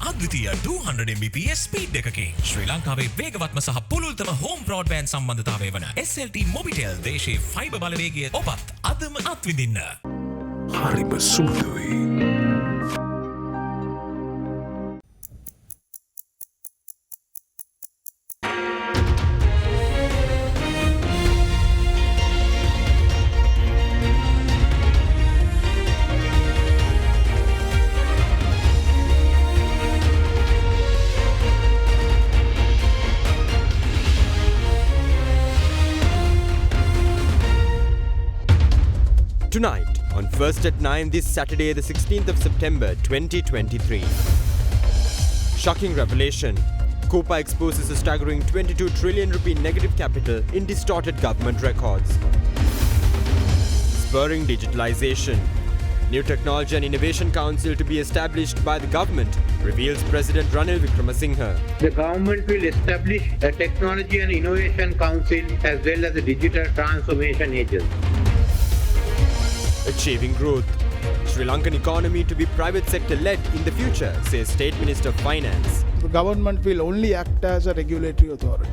අද්විතීය 200 Mbps speed එකකින් ශ්‍රී ලංකාවේ වේගවත්ම සහ පුළුල්තම හෝම් බ්‍රෝඩ්බෑන්ඩ් සම්බන්ධතාවය වන SLT Mobitel දේශීය ෆයිබර් බලවේගය ඔබත් අදම අත්විඳින්න. හරිම සුදුයි. Tonight, on First at 9 this Saturday, the 16th of September 2023. Shocking revelation. Copa exposes a staggering 22 trillion rupee negative capital in distorted government records. Spurring digitalization. New Technology and Innovation Council to be established by the government, reveals President Ranil Wickremesinghe. The government will establish a Technology and Innovation Council as well as a Digital Transformation Agency. Achieving growth. Sri Lankan economy to be private sector led in the future, says State Minister of Finance. The government will only act as a regulatory authority.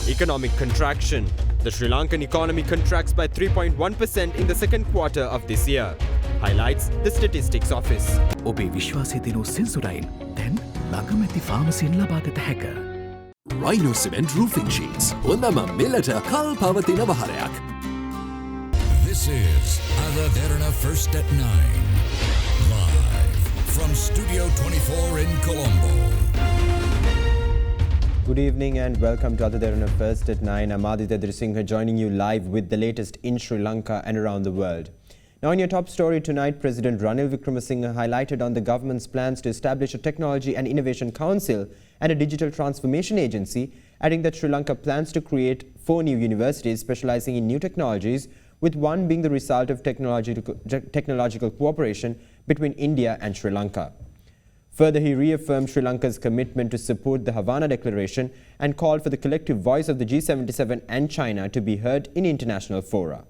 Economic contraction. The Sri Lankan economy contracts by 3.1% in the second quarter of this year, highlights the Statistics Office. ඔබේ විශ්වාසය දෙනු සෙන්සුරයින් දැන් ළඟමැති ෆාමසින් ලබාගත හැක. Rhino Cement Roofing Sheets. හොඳම මිලට කල් පවතින වහරයක්. This is AdaDerana First at 9. Live from Studio 24 in Colombo. Good evening and welcome to AdaDerana First at 9. I'm AdaDerana joining you live with the latest in Sri Lanka and around the world. Now in your top story tonight, President Ranil Wickremesinghe highlighted on the government's plans to establish a Technology and Innovation Council and a Digital Transformation Agency, adding that Sri Lanka plans to create 4 new universities specializing in new technologies, with one being the result of technological cooperation between India and Sri Lanka. Further, he reaffirmed Sri Lanka's commitment to support the Havana Declaration and called for the collective voice of the G77 and China to be heard in international fora.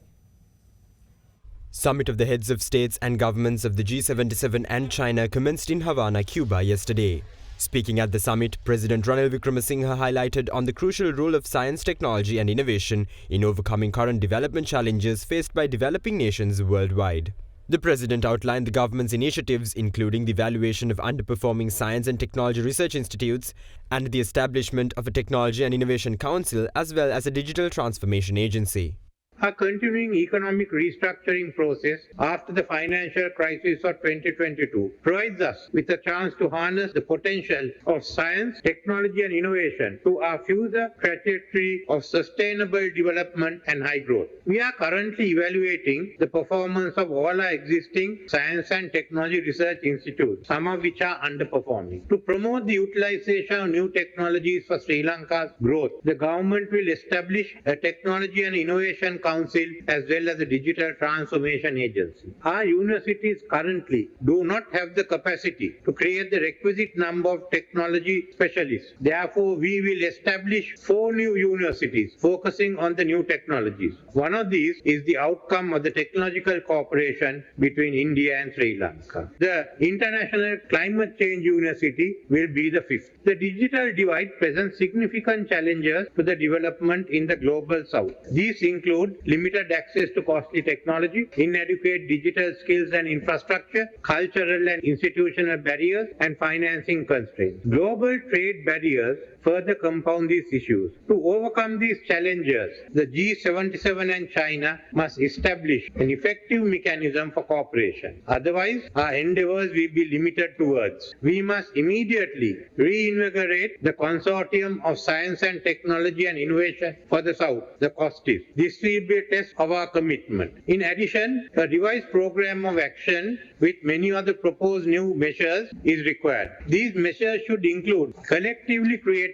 Summit of the heads of states and governments of the G77 and China commenced in Havana, Cuba yesterday. Speaking at the summit, President Ranil Wickremesinghe highlighted on the crucial role of science, technology and innovation in overcoming current development challenges faced by developing nations worldwide. The President outlined the government's initiatives, including the evaluation of underperforming science and technology research institutes and the establishment of a Technology and Innovation Council as well as a Digital Transformation Agency. A continuing economic restructuring process after the financial crisis of 2022 provides us with a chance to harness the potential of science, technology and innovation to our future trajectory of sustainable development and high growth. We are currently evaluating the performance of all our existing science and technology research institutes, some of which are underperforming. To promote the utilization of new technologies for Sri Lanka's growth, the government will establish a Technology and Innovation Council as well as a Digital Transformation Agency. Our universities currently do not have the capacity to create the requisite number of technology specialists. Therefore, we will establish 4 new universities focusing on the new technologies. One of these is the outcome of the technological cooperation between India and Sri Lanka. The International Climate Change University will be the 5th. The digital divide presents significant challenges to the development in the global south. These include limited access to costly technology, inadequate digital skills and infrastructure, cultural and institutional barriers, and financing constraints. Global trade barriers further compound these issues. To overcome these challenges, the G77 and China must establish an effective mechanism for cooperation. Otherwise, our endeavors will be limited to words. We must immediately reinvigorate the Consortium of Science and Technology and Innovation for the South, the COSTIS. This will be a test of our commitment. In addition, a revised program of action with many other proposed new measures is required. These measures should include collectively creating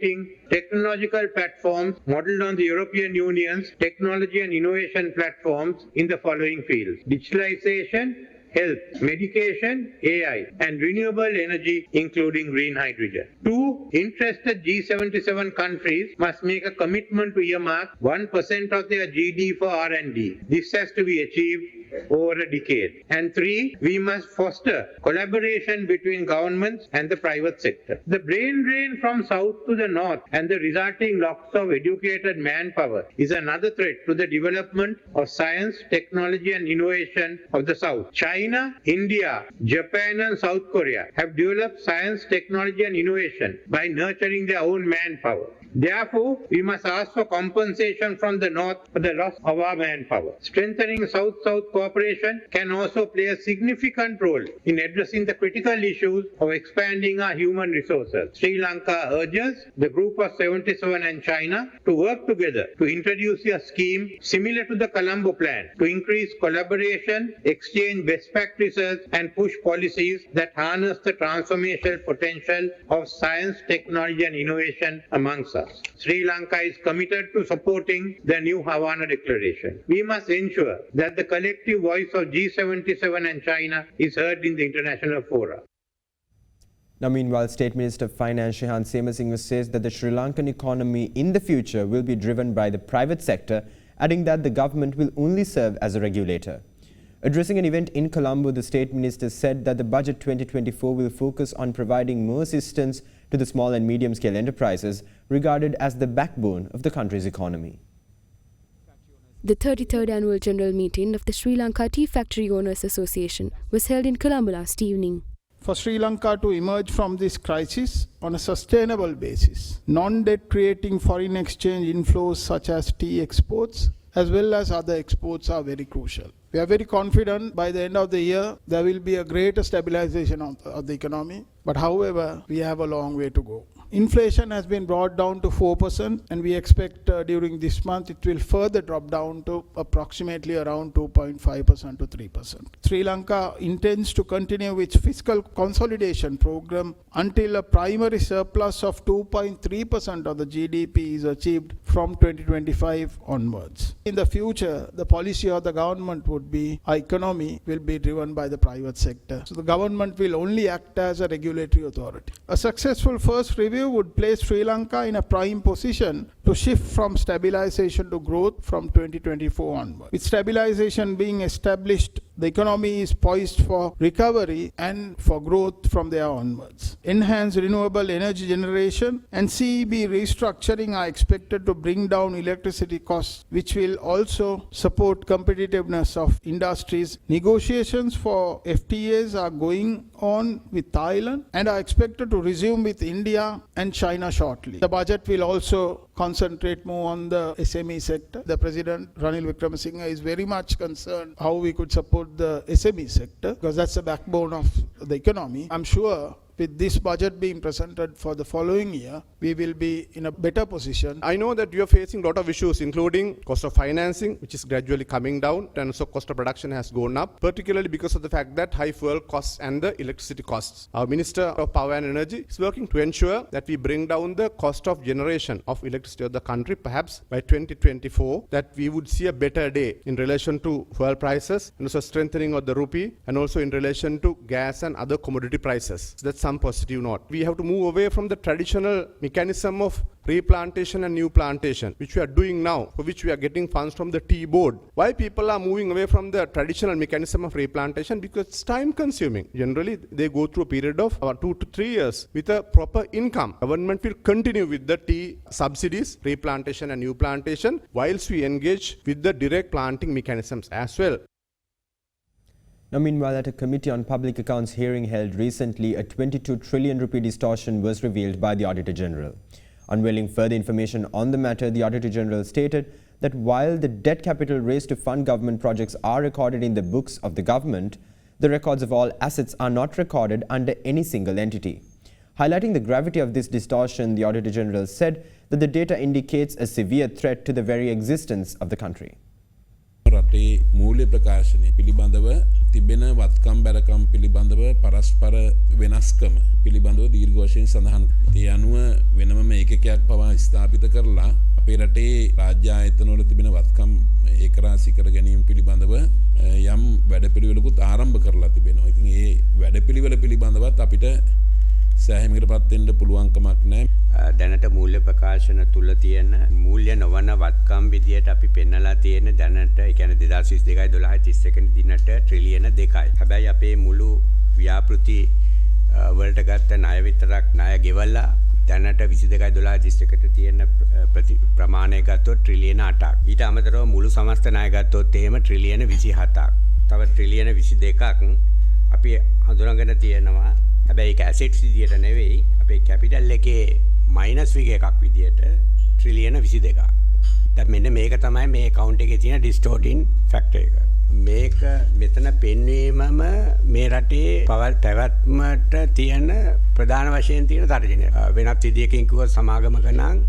technological platforms modeled on the European Union's technology and innovation platforms in the following fields: digitalization, health, medication, AI, and renewable energy, including green hydrogen. 2. Interested G77 countries must make a commitment to earmark 1% of their GDP for R&D. This has to be achieved over a decade. And 3, we must foster collaboration between governments and the private sector. The brain drain from south to the north and the resulting loss of educated manpower is another threat to the development of science, technology and innovation of the south. China, India, Japan and South Korea have developed science, technology and innovation by nurturing their own manpower. Therefore, we must ask for compensation from the north for the loss of our manpower. Strengthening South-South cooperation can also play a significant role in addressing the critical issues of expanding our human resources. Sri Lanka urges the Group of 77 and China to work together to introduce a scheme similar to the Colombo Plan to increase collaboration, exchange best practices and push policies that harness the transformational potential of science, technology and innovation amongst us. Sri Lanka is committed to supporting the new Havana Declaration. We must ensure that the collective voice of G77 and China is heard in the international fora. Now, meanwhile, State Minister of Finance Shehan Semasinghe says that the Sri Lankan economy in the future will be driven by the private sector, adding that the government will only serve as a regulator. Addressing an event in Colombo, the State Minister said that the Budget 2024 will focus on providing more assistance to the small and medium-scale enterprises, regarded as the backbone of the country's economy. The 33rd annual general meeting of the Sri Lanka Tea Factory Owners Association was held in Colombo last evening. For Sri Lanka to emerge from this crisis on a sustainable basis, non-debt creating foreign exchange inflows such as tea exports as well as other exports are very crucial. We are very confident by the end of the year there will be a greater stabilization of the economy, but however, we have a long way to go. Inflation has been brought down to 4% and we expect during this month it will further drop down to approximately around 2.5% to 3%. Sri Lanka intends to continue its fiscal consolidation program until a primary surplus of 2.3% of the GDP is achieved from 2025 onwards. In the future, the policy of the government would be our economy will be driven by the private sector. So the government will only act as a regulatory authority. A successful first review would place Sri Lanka in a prime position to shift from stabilization to growth from 2024 onward. With stabilization being established, the economy is poised for recovery and for growth from there onwards. Enhanced renewable energy generation and CEB restructuring are expected to bring down electricity costs, which will also support competitiveness of industries. Negotiations for FTAs are going on with Thailand and are expected to resume with India and China shortly. The budget will also concentrate more on the SME sector. The President Ranil Wickremesinghe is very much concerned how we could support the SME sector because that's the backbone of the economy. I'm sure with this budget being presented for the following year, we will be in a better position. I know that you are facing a lot of issues, including cost of financing, which is gradually coming down, and also cost of production has gone up, particularly because of the fact that high fuel costs and the electricity costs. Our Minister of Power and Energy is working to ensure that we bring down the cost of generation of electricity of the country, perhaps by 2024, that we would see a better day in relation to fuel prices, and also strengthening of the rupee, and also in relation to gas and other commodity prices. So that's some positive note. We have to move away from the traditional mechanism of replantation and new plantation, which we are doing now, for which we are getting funds from the tea board. Why people are moving away from the traditional mechanism of replantation? Because it's time consuming. Generally, they go through a period of about 2 to 3 years with a proper income. Government will continue with the tea subsidies, replantation and new plantation, whilst we engage with the direct planting mechanisms as well. Now, meanwhile, at a Committee on Public Accounts hearing held recently, a 22 trillion rupee distortion was revealed by the Auditor General. Unveiling further information on the matter, the Auditor General stated that while the debt capital raised to fund government projects are recorded in the books of the government, the records of all assets are not recorded under any single entity. Highlighting the gravity of this distortion, the Auditor General said that the data indicates a severe threat to the very existence of the country. රටේ මූල්‍ය ප්‍රකාශනය පිළිබඳව තිබෙන වත්කම් බැරකම් පිළිබඳව පරස්පර වෙනස්කම පිළිබඳව දීර්ඝ වශයෙන් සඳහන් ඒ අනුව වෙනම ඒකකයක් පවා ස්ථාපිත කරලා අපේ රටේ රාජ්‍ය ආයතනවල තිබෙන වත්කම් ඒකරාශී කර ගැනීම පිළිබඳව යම් වැඩපිළිවෙලකුත් ආරම්භ කරලා තිබෙනවා. ඉතින් ඒ වැඩපිළිවෙල පිළිබඳවත් අපිට සෑහීමකට පත් වෙන්න පුළුවන්කමක් නැහැ. දැනට මූල්‍ය ප්‍රකාශන තුල තියෙන මූල්‍ය නොවන වත්කම් විදියට අපි පෙන්නලා තියෙන දැනට ඒ කියන්නේ 2022 12 දිනට ට්‍රිලියන 2යි. හැබැයි අපේ මුළු ව්‍යාපෘති වලට ගත්ත ණය විතරක් ණය ගෙවලා දැනට 22 12 තියෙන ප්‍රමාණය ගත්තොත් ට්‍රිලියන 8ක්. ඊට අමතරව මුළු සමස්ත ණය ගත්තොත් එහෙම ට්‍රිලියන 27ක්. තව ට්‍රිලියන 22ක් අපි හඳුනාගෙන තියෙනවා. හැබැයි ඒක ඇසෙට්ස් විදියට නෙවෙයි. අපේ කැපිටල් එකේ මයිනස් ෆිගර් එකක් විදියට ට්‍රිලියන 22ක්. දැන් මෙන්න මේක තමයි මේ account එකේ තියෙන distorting factor එක. මේක මෙතන පෙන්වීමම මේ රටේ පැවැත්මට තියෙන ප්‍රධාන වශයෙන් තියෙන තර්ජනය. වෙනත් විදියකින් කිව්වොත් සමාගමක නම්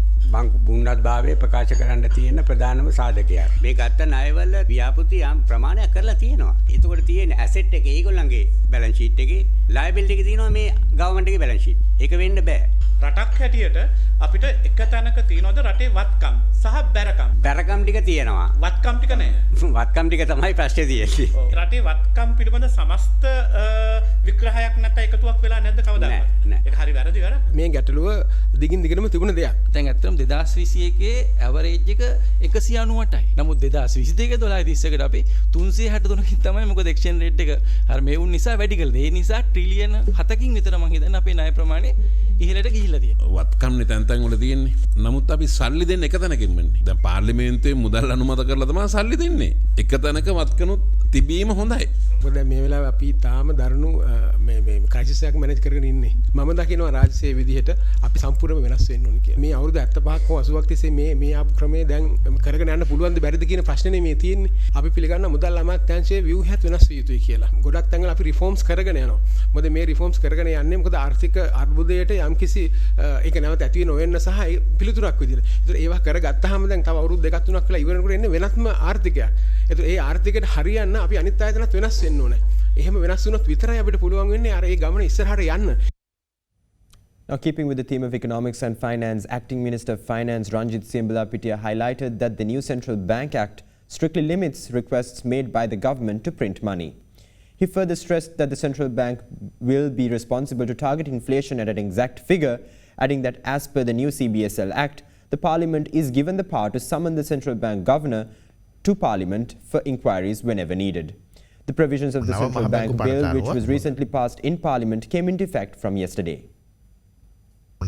බුන්නත් භාවයේ ප්‍රකාශ කරන්න තියෙන ප්‍රධානම සාධකයක්. මේ ගත්ත ණයවල ව්‍යාපෘති යම් ප්‍රමාණයක් කරලා තියෙනවා. ඒකෝට තියෙන ඇසෙට් එක ඒගොල්ලන්ගේ බැලන්ස් ෂීට් එකේ, ලයබිලිටි එකේ තියෙනවා මේ ගවර්න්මන්ට් එකේ බැලන්ස් ෂීට්. ඒක වෙන්න බෑ. රටක් හැටියට අපිට එක තැනක තියෙනවද රටේ වත්කම් සහ බැරකම්? බැරකම් ටික තියෙනවා. වත්කම් ටික නෑ. වත්කම් ටික තමයි ප්‍රශ්නේ තියෙන්නේ. රටේ වත්කම් පිළිබඳ සමස්ත විග්‍රහයක් නැත්නම් එකතුවක් වෙලා නැද්ද කවදාවත්? නෑ. ඒක හරි වැරදි වැඩ. මේ ගැටලුව දිගින් දිගටම තිබුණ දෙයක්. දැන් ඇත්තටම 2021 ඇවරේජ් එක 198යි. නමුත් 2022 12 අපි 363කින් තමයි මොකද එක්ස්චේන්ජ් රේට් එක අර මේ වුන් නිසා වැඩි කළේ. ඒ නිසා ට්‍රිලියන 7කින් විතර මම හිතන්නේ අපේ ණය ප්‍රමාණය ඉහළට ගිහිල්ලා තියෙනවා. වත්කම්නේ තැන් තැන් වල තියෙන්නේ. නමුත් අපි සල්ලි දෙන්න එක තැනකින් වෙන්නේ. දැන් පාර්ලිමේන්තුවේ මුදල් අනුමත කරලා තමයි සල්ලි දෙන්නේ. එක තැනක වත්කනුත් තිබීම හොඳයි. මොකද මේ වෙලාවේ අපි තාම දරුණු මේ ක්‍රයිසිස් එකක් මැනේජ් කරගෙන ඉන්නේ. මම දකිනවා රාජ්‍යසේවය විදිහට අපි සම්පූර්ණයෙන්ම වෙනස් වෙන්න ඕනේ කියලා. මේ අවුරුදු 75ක් හෝ 80ක් තිස්සේ මේ ආපු ක්‍රමයේ දැන් කරගෙන යන්න පුළුවන්ද බැරිද කියන ප්‍රශ්නේ මේ තියෙන්නේ. අපි පිළිගන්න මුදල් අමාත්‍යාංශයේ ව්‍යුහයත් වෙනස් විය යුතුයි කියලා. ගොඩක් තැන්වල අපි රිෆෝම්ස් කරගෙන යනවා. මොකද මේ රිෆෝම්ස් කරගෙන යන්නේ මොකද ආර්ථික අර්බුදයට යම්කිසි ඒක නැවත ඇති නොවෙන්න සහ පිළිතුරක් විදිහට. ඒතර ඒවා කරගත්තාම දැන් තව අවුරුදු 2ක් 3ක් වෙලා ඉවරනකොට එන්නේ වෙනස්ම ආර්ථිකයක්. ඒතර ඒ ආර්ථිකයට හරියන්න අපි අනිත් ආයතනත් වෙනස් වෙන්න ඕනේ. එහෙම වෙනස් වුණොත් විතරයි අපිට පුළුවන් වෙන්නේ අර ඒ ගමන ඉස්සරහට යන්න. Now, keeping with the theme of economics and finance, Acting Minister of Finance Ranjit Siambalapitia highlighted that the new Central Bank Act strictly limits requests made by the government to print money. He further stressed that the central bank will be responsible to target inflation at an exact figure, adding that as per the new CBSL Act, the Parliament is given the power to summon the central bank governor to Parliament for inquiries whenever needed. The provisions of the central bank bill, which was recently passed in Parliament, came into effect from yesterday.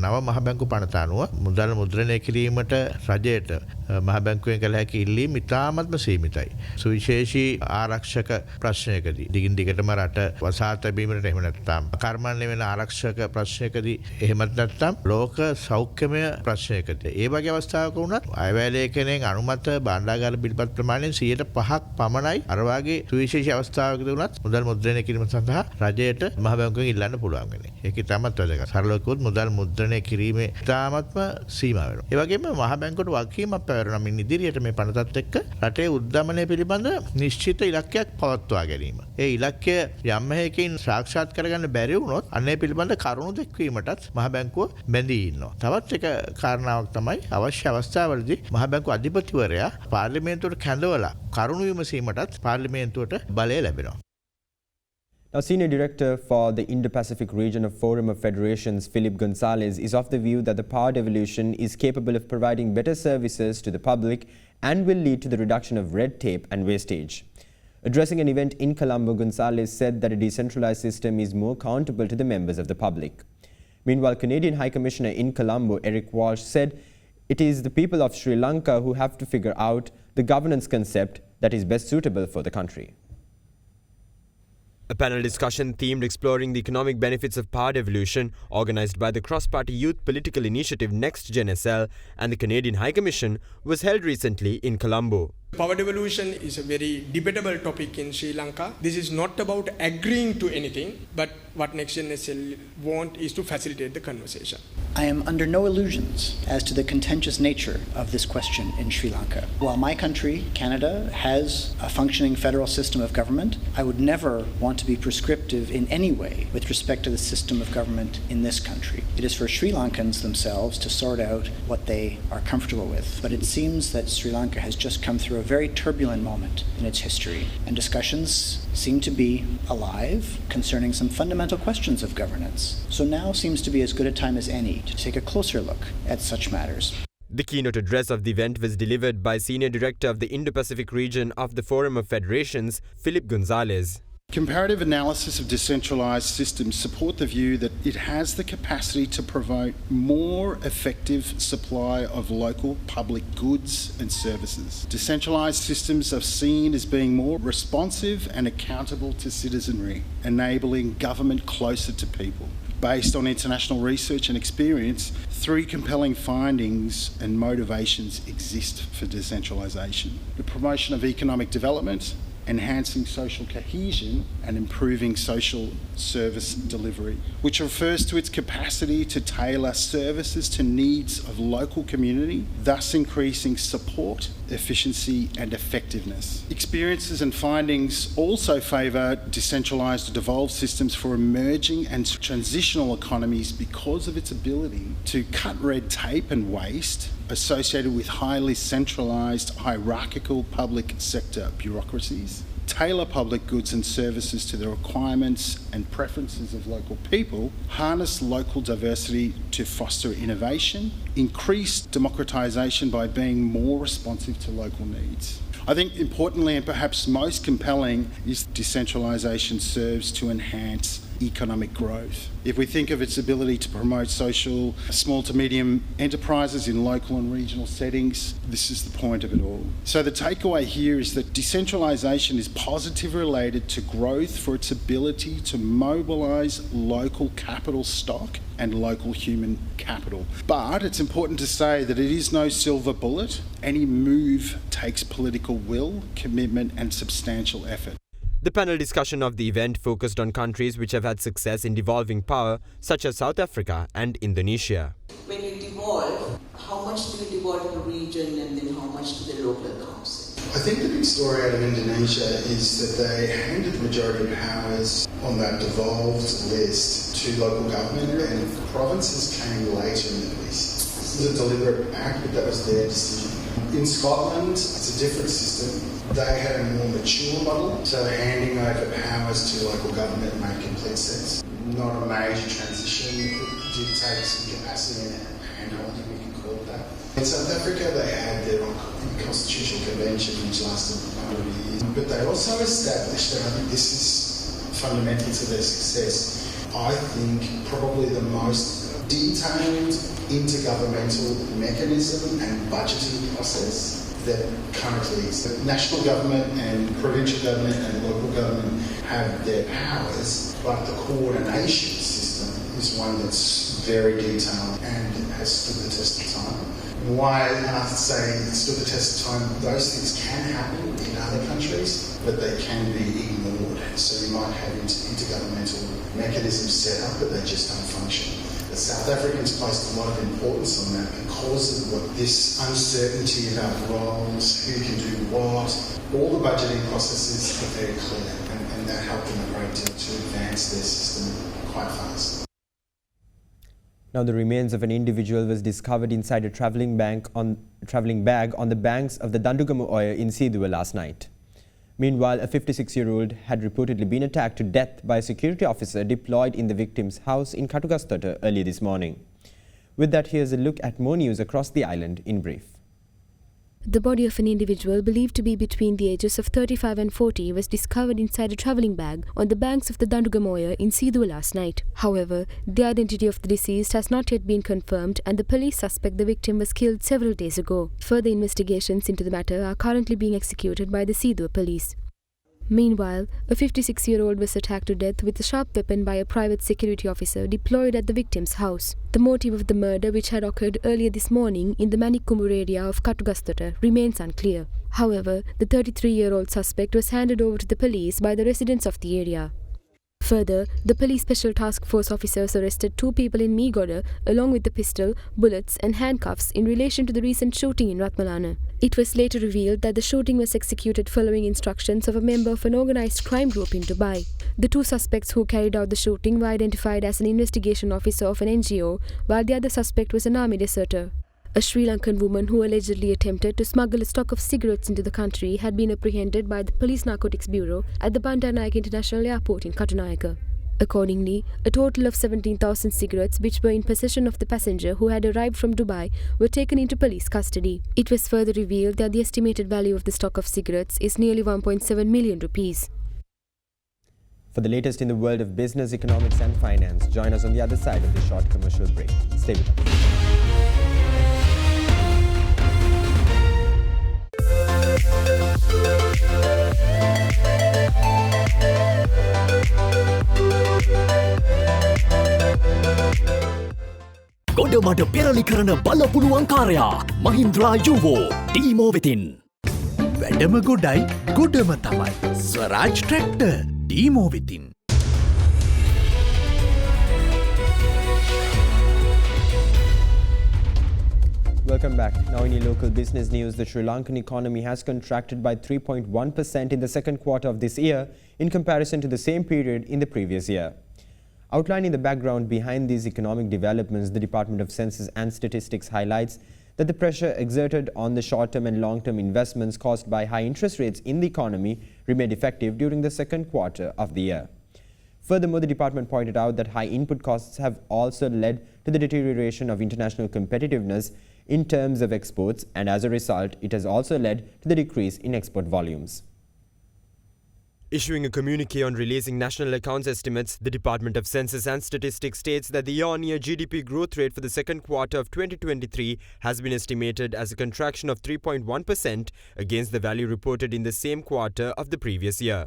නව මහ බැංකු පනත අනුව මුදල් මුද්‍රණය කිරීමට රජයට මහ බැංකුවෙන් කළ හැකි ඉල්ලීම් ඉතාමත්ම සීමිතයි. සුවිශේෂී ආරක්ෂක ප්‍රශ්නයකදී දිගින් දිගටම රට වසා තැබීමට එහෙම නැත්නම් කර්මන්නේ වෙන ආරක්ෂක ප්‍රශ්නයකදී එහෙමත් නැත්නම් ලෝක සෞඛ්‍යමය ප්‍රශ්නයකදී ඒ වගේ අවස්ථාවක වුණත් අයවැයලේඛනයෙන් අනුමත භාණ්ඩාගාර බිල්පත් ප්‍රමාණයෙන් 5% පමණයි අර වගේ සුවිශේෂී අවස්ථාවකදී වුණත් මුදල් මුද්‍රණය කිරීම සඳහා රජයට මහ බැංකුවෙන් ඉල්ලන්න පුළුවන් වෙන්නේ. ඒක ඉතාමත් වැදගත්. සරලව කිව්වොත් මුදල් මුද්‍රණය කිරීමේ ඉතාමත්ම සීමා වෙනවා. ඒ වගේම මහ බැංකුවට වගකීමක් පැවරෙනවා මින් ඉදිරියට මේ පනතත් එක්ක රටේ උද්දමනය පිළිබඳ නිශ්චිත ඉලක්කයක් පවත්වා ගැනීම. ඒ ඉලක්කය යම් හේකින් සාක්ෂාත් කරගන්න බැරි වුණොත් අන්නේ පිළිබඳ කරුණු දැක්වීමටත් මහ බැංකුව බැඳී ඉන්නවා. තවත් එක කාරණාවක් තමයි අවශ්‍ය අවස්ථාවලදී මහ බැංකුව අධිපතිවරයා පාර්ලිමේන්තුවට කැඳවලා කරුණු විමසීමටත් පාර්ලිමේන්තුවට බලය ලැබෙනවා. Now, Senior Director for the Indo-Pacific Region of Forum of Federations, Philip Gonzalez, is of the view that the power devolution is capable of providing better services to the public and will lead to the reduction of red tape and wastage. Addressing an event in Colombo, Gonzalez said that a decentralized system is more accountable to the members of the public. Meanwhile, Canadian High Commissioner in Colombo, Eric Walsh, said it is the people of Sri Lanka who have to figure out the governance concept that is best suitable for the country. A panel discussion themed exploring the economic benefits of power devolution, organised by the cross-party youth political initiative Next Gen SL and the Canadian High Commission, was held recently in Colombo. Power devolution is a very debatable topic in Sri Lanka. This is not about agreeing to anything, but what Next Gen SL want is to facilitate the conversation. I am under no illusions as to the contentious nature of this question in Sri Lanka. While my country, Canada, has a functioning federal system of government, I would never want to be prescriptive in any way with respect to the system of government in this country. It is for Sri Lankans themselves to sort out what they are comfortable with. But it seems that Sri Lanka has just come through a very turbulent moment in its history, and discussions seem to be alive concerning some fundamental questions of governance. So now seems to be as good a time as any to take a closer look at such matters. The keynote address of the event was delivered by Senior Director of the Indo-Pacific region of the Forum of Federations, Philip Gonzalez. Comparative analysis of decentralised systems support the view that it has the capacity to promote more effective supply of local public goods and services. Decentralised systems are seen as being more responsive and accountable to citizenry, enabling government closer to people. Based on international research and experience, 3 compelling findings and motivations exist for decentralisation: the promotion of economic development, enhancing social cohesion, and improving social service delivery, which refers to its capacity to tailor services to needs of local community, thus increasing support, efficiency, and effectiveness. Experiences and findings also favour decentralised or devolved systems for emerging and transitional economies because of its ability to cut red tape and waste associated with highly centralised, hierarchical public sector bureaucracies, tailor public goods and services to the requirements and preferences of local people, harness local diversity to foster innovation, increase democratisation by being more responsive to local needs. I think importantly and perhaps most compelling is decentralisation serves to enhance economic growth. If we think of its ability to promote social, small to medium enterprises in local and regional settings, this is the point of it all. So the takeaway here is that decentralisation is positively related to growth for its ability to mobilise local capital stock and local human capital. But it's important to say that it is no silver bullet. Any move takes political will, commitment, and substantial effort. The panel discussion of the event focused on countries which have had success in devolving power, such as South Africa and Indonesia. When you devolve, how much do you devolve to the region and then how much to the local council? I think the big story out of Indonesia is that they handed the majority of powers on that devolved list to local government, and the provinces came later in the list. This is a deliberate act, but that was their decision. In Scotland, it's a different system. They had a more mature model, so handing over powers to local government made complete sense. Not a major transition. It did take some capacity and handholding, we can call it that. In South Africa, they had their own constitutional convention, which lasted a number of years. But they also established, and I think this is fundamental to their success, I think probably the most detailed intergovernmental mechanism and budgeting process that currently is. The national government and provincial government and local government have their powers, but the coordination system is one that's very detailed and has stood the test of time. Why I say it stood the test of time, those things can happen in other countries, but they can be ignored. So you might have intergovernmental mechanisms set up, but they just don't function. The South Africans placed a lot of importance on that because of this uncertainty about roles, who can do what. All the budgeting processes are very clear, and that helped them a great deal to advance their system quite fast. Now, the remains of an individual was discovered inside a travelling bag on the banks of the Dandugamu Oya in Sidua last night. Meanwhile, a 56-year-old had reportedly been attacked to death by a security officer deployed in the victim's house in Katugastota early this morning. With that, here's a look at more news across the island in brief. The body of an individual believed to be between the ages of 35 and 40 was discovered inside a travelling bag on the banks of the Dandugamoya in Sidua last night. However, the identity of the deceased has not yet been confirmed and the police suspect the victim was killed several days ago. Further investigations into the matter are currently being executed by the Sidua police. Meanwhile, a 56-year-old was attacked to death with a sharp weapon by a private security officer deployed at the victim's house. The motive of the murder, which had occurred earlier this morning in the Manikumur area of Katugastota, remains unclear. However, the 33-year-old suspect was handed over to the police by the residents of the area. Further, the police special task force officers arrested 2 people in Meegoda along with the pistol, bullets and handcuffs in relation to the recent shooting in Ratmalana. It was later revealed that the shooting was executed following instructions of a member of an organised crime group in Dubai. The 2 suspects who carried out the shooting were identified as an investigation officer of an NGO, while the other suspect was an army deserter. A Sri Lankan woman who allegedly attempted to smuggle a stock of cigarettes into the country had been apprehended by the Police Narcotics Bureau at the Bandaranaike International Airport in Katunayaka. Accordingly, a total of 17,000 cigarettes which were in possession of the passenger who had arrived from Dubai were taken into police custody. It was further revealed that the estimated value of the stock of cigarettes is nearly 1.7 million rupees. For the latest in the world of business, economics and finance, join us on the other side of the short commercial break. Stay with us. ගොඩමඩ පෙරලි කරන බලපුළුවන් කාරයා මහින්ද්‍රා යුවෝ ටීමෝ වෙතින්. වැඩම ගොඩයි ගොඩම තමයි ස්වරාජ් tractor ටීමෝ වෙතින්. Welcome back. Now in your local business news, the Sri Lankan economy has contracted by 3.1% in the second quarter of this year in comparison to the same period in the previous year. Outlining the background behind these economic developments, the Department of Census and Statistics highlights that the pressure exerted on the short-term and long-term investments caused by high interest rates in the economy remained effective during the second quarter of the year. Furthermore, the department pointed out that high input costs have also led to the deterioration of international competitiveness in terms of exports, and as a result, it has also led to the decrease in export volumes. Issuing a communique on releasing national accounts estimates, the Department of Census and Statistics states that the year-on-year GDP growth rate for the second quarter of 2023 has been estimated as a contraction of 3.1% against the value reported in the same quarter of the previous year.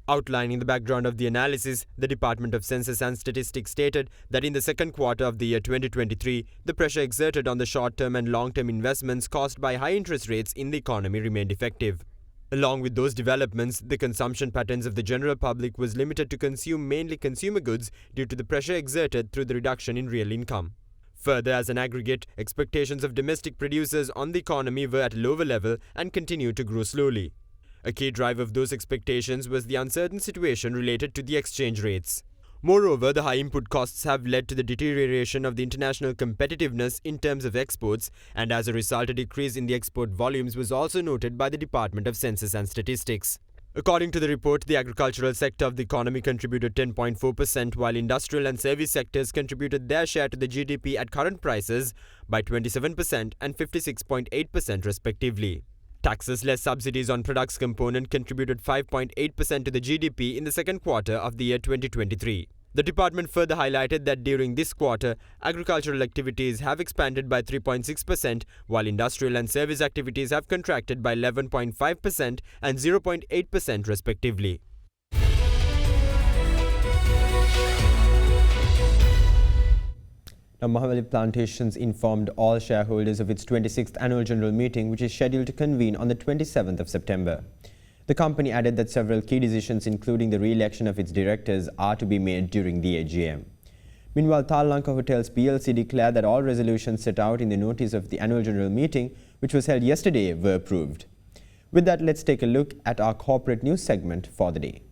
Outlining the background of the analysis, the Department of Census and Statistics stated that in the second quarter of the year 2023, the pressure exerted on the short-term and long-term investments caused by high interest rates in the economy remained effective. Along with those developments, the consumption patterns of the general public was limited to consume mainly consumer goods due to the pressure exerted through the reduction in real income. Further, as an aggregate, expectations of domestic producers on the economy were at a lower level and continued to grow slowly. A key driver of those expectations was the uncertain situation related to the exchange rates. Moreover, the high input costs have led to the deterioration of the international competitiveness in terms of exports, and as a result, a decrease in the export volumes was also noted by the Department of Census and Statistics. According to the report, the agricultural sector of the economy contributed 10.4%, while industrial and service sectors contributed their share to the GDP at current prices by 27% and 56.8% respectively. Taxes less subsidies on products component contributed 5.8% to the GDP in the second quarter of the year 2023. The department further highlighted that during this quarter, agricultural activities have expanded by 3.6%, while industrial and service activities have contracted by 11.5% and 0.8% respectively. Now, Mahavali Plantations informed all shareholders of its 26th annual general meeting, which is scheduled to convene on the 27th of September. The company added that several key decisions, including the re-election of its directors, are to be made during the AGM. Meanwhile, Lanka Hotels PLC declared that all resolutions set out in the notice of the annual general meeting, which was held yesterday, were approved. With that, let's take a look at our corporate news segment for the day.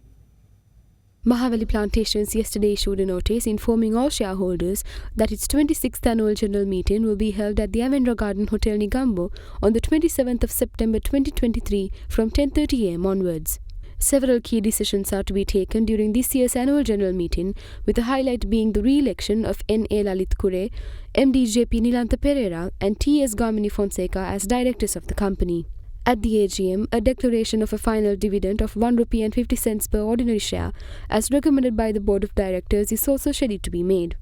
Mahavali Plantations yesterday issued a notice informing all shareholders that its 26th annual general meeting will be held at the Avendra Garden Hotel Negombo on the 27th of September 2023 from 10:30 am onwards. Several key decisions are to be taken during this year's annual general meeting, with the highlight being the re-election of N.A. Lalit Kure, MD J.P. Nilantha Pereira and T.S. Gamini Fonseca as directors of the company. At the AGM, a declaration of a final dividend of ₹1.50 per ordinary share, as recommended by the Board of Directors, is also scheduled to be made.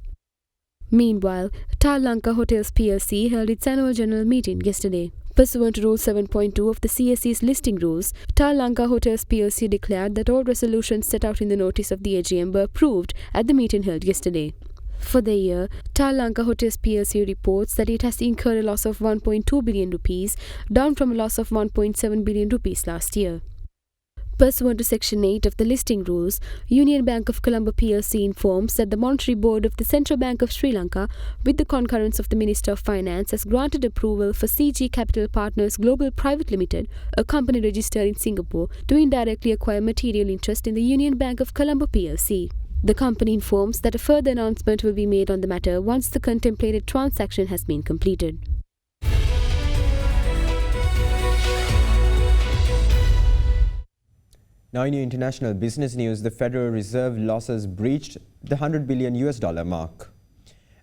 Meanwhile, Lanka Hotels PLC held its annual general meeting yesterday. Pursuant to Rule 7.2 of the CSE's listing rules, Lanka Hotels PLC declared that all resolutions set out in the notice of the AGM were approved at the meeting held yesterday. For the year, Lanka Hotels PLC reports that it has incurred a loss of ₹1.2 billion, down from a loss of ₹1.7 billion last year. Pursuant to Section 8 of the listing rules, Union Bank of Colombo PLC informs that the Monetary Board of the Central Bank of Sri Lanka, with the concurrence of the Minister of Finance, has granted approval for CG Capital Partners Global Private Limited, a company registered in Singapore, to indirectly acquire material interest in the Union Bank of Colombo PLC. The company informs that a further announcement will be made on the matter once the contemplated transaction has been completed. Now in your international business news, the Federal Reserve losses breached the $100 billion mark.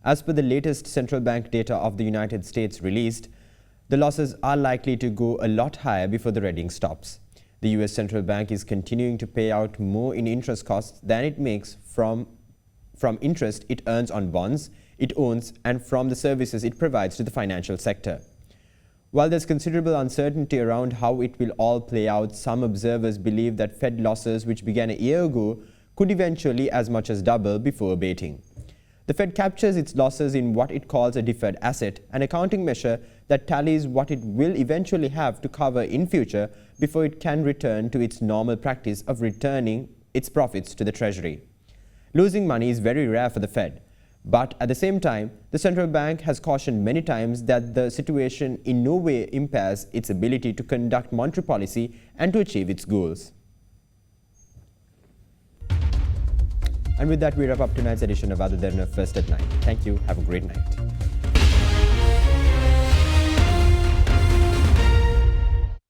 As per the latest central bank data of the United States released, the losses are likely to go a lot higher before the reading stops. The US central bank is continuing to pay out more in interest costs than it makes from interest it earns on bonds it owns and from the services it provides to the financial sector. While there's considerable uncertainty around how it will all play out, some observers believe that Fed losses, which began a year ago, could eventually as much as double before abating. The Fed captures its losses in what it calls a deferred asset, an accounting measure that tallies what it will eventually have to cover in future before it can return to its normal practice of returning its profits to the Treasury. Losing money is very rare for the Fed. But at the same time, the central bank has cautioned many times that the situation in no way impairs its ability to conduct monetary policy and to achieve its goals. And with that, we wrap up tonight's edition of AdaDerana First at 9. Thank you. Have a great night.